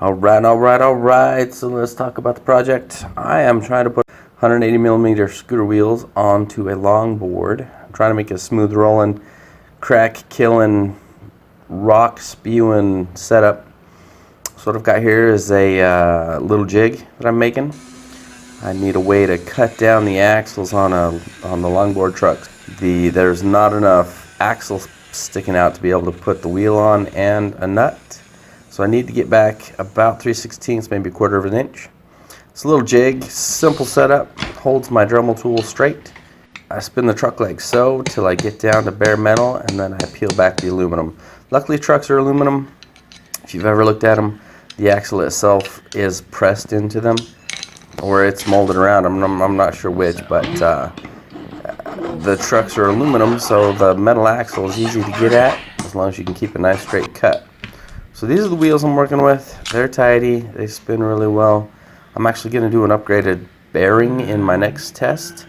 Alright, so let's talk about the project. I am trying to put 180 millimeter scooter wheels onto a longboard. I'm trying to make a smooth rolling, crack killing, rock spewing setup. So what I've got here is a little jig that I'm making. I need a way to cut down the axles on the longboard truck. There's not enough axle sticking out to be able to put the wheel on and a nut. So I need to get back about 3/16, maybe 1/4 of an inch. It's a little jig, simple setup, holds my Dremel tool straight. I spin the truck like so till I get down to bare metal, and then I peel back the aluminum. Luckily trucks are aluminum. If you've ever looked at them, the axle itself is pressed into them, or it's molded around. I'm not sure which, but the trucks are aluminum, so the metal axle is easy to get at as long as you can keep a nice straight cut. So these are the wheels I'm working with. They're tidy, they spin really well. I'm actually going to do an upgraded bearing in my next test,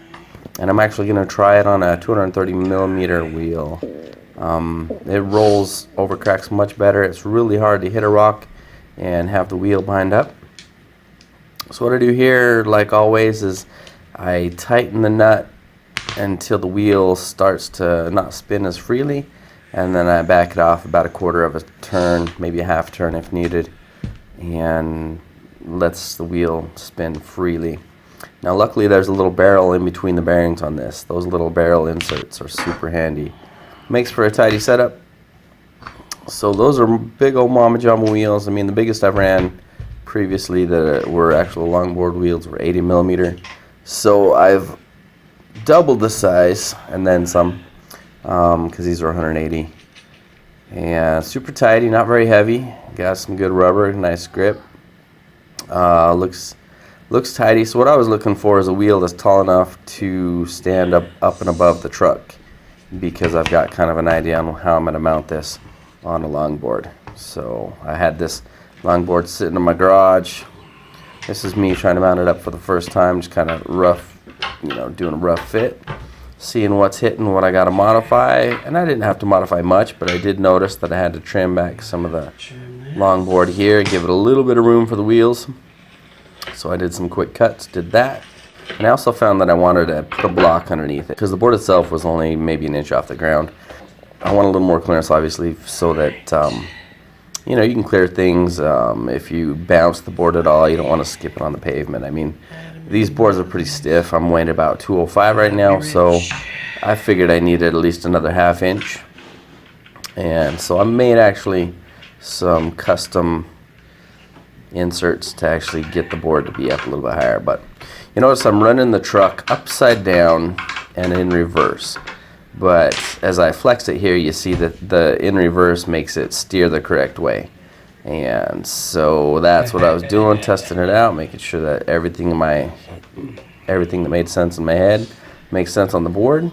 and I'm actually going to try it on a 230 millimeter wheel. It rolls over cracks much better. It's really hard to hit a rock and have the wheel bind up. So what I do here, like always, is I tighten the nut until the wheel starts to not spin as freely, and then I back it off about 1/4 of a turn, maybe a half turn if needed, and lets the wheel spin freely. Now luckily there's a little barrel in between the bearings on this. Those little barrel inserts are super handy. Makes for a tidy setup. So those are big old Mama Jumbo wheels. I mean, the biggest I've ran previously that were actual longboard wheels were 80 millimeter. So I've doubled the size and then some, because these are 180, and super tidy, not very heavy. Got some good rubber, nice grip. Looks tidy. So what I was looking for is a wheel that's tall enough to stand up and above the truck, because I've got kind of an idea on how I'm going to mount this on a longboard. So I had this longboard sitting in my garage. This is me trying to mount it up for the first time, just kind of rough, doing a rough fit, seeing what's hitting, what I got to modify. And I didn't have to modify much, but I did notice that I had to trim back some of the longboard here, give it a little bit of room for the wheels. So I did some quick cuts, did that. And I also found that I wanted to put a block underneath it, because the board itself was only maybe an inch off the ground. I want a little more clearance, obviously, so that you can clear things. If you bounce the board at all, you don't want to skip it on the pavement. I mean, these boards are pretty stiff. I'm weighing about 205 right now, so I figured I needed at least another 1/2 inch. And so I made actually some custom inserts to actually get the board to be up a little bit higher. But you notice I'm running the truck upside down and in reverse. But as I flex it here, you see that the in reverse makes it steer the correct way. And so that's what I was doing, testing it out, making sure that everything that made sense in my head makes sense on the board.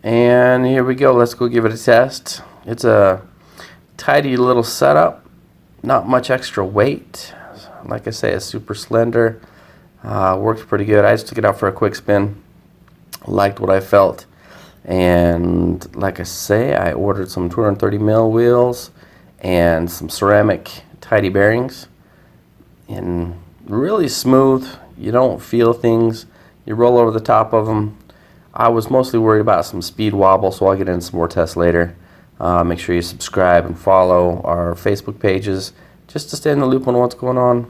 And here we go. Let's go give it a test. It's a tidy little setup, not much extra weight. Like I say, it's super slender. Worked pretty good. I just took it out for a quick spin. Liked what I felt, and like I say, I ordered some 230 mil wheels and some ceramic tidy bearings, and really smooth. You don't feel things, you roll over the top of them. I was mostly worried about some speed wobble, so I'll get into some more tests later. Make sure you subscribe and follow our Facebook pages just to stay in the loop on what's going on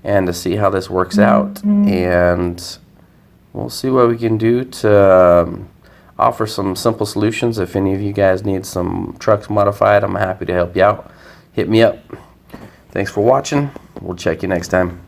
and to see how this works out. And we'll see what we can do to offer some simple solutions. If any of you guys need some trucks modified, I'm happy to help you out. Hit me up. Thanks for watching. We'll check you next time.